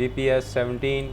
BPS 17۔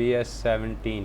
BS 17،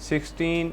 16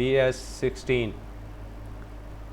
BS 16،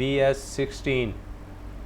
BS 16،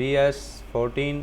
BS 14،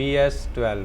BS 12،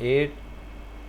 8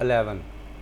11،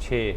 6،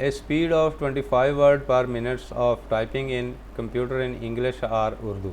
A speed of 25 word per minute of typing in computer in English or Urdu۔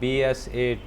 BS8،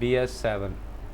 BS7۔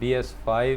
BS5،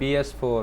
BS4،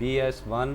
BS1،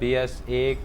BS1،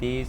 30۔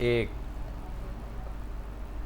1،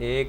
1،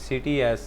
CTS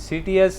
CTS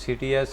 CTS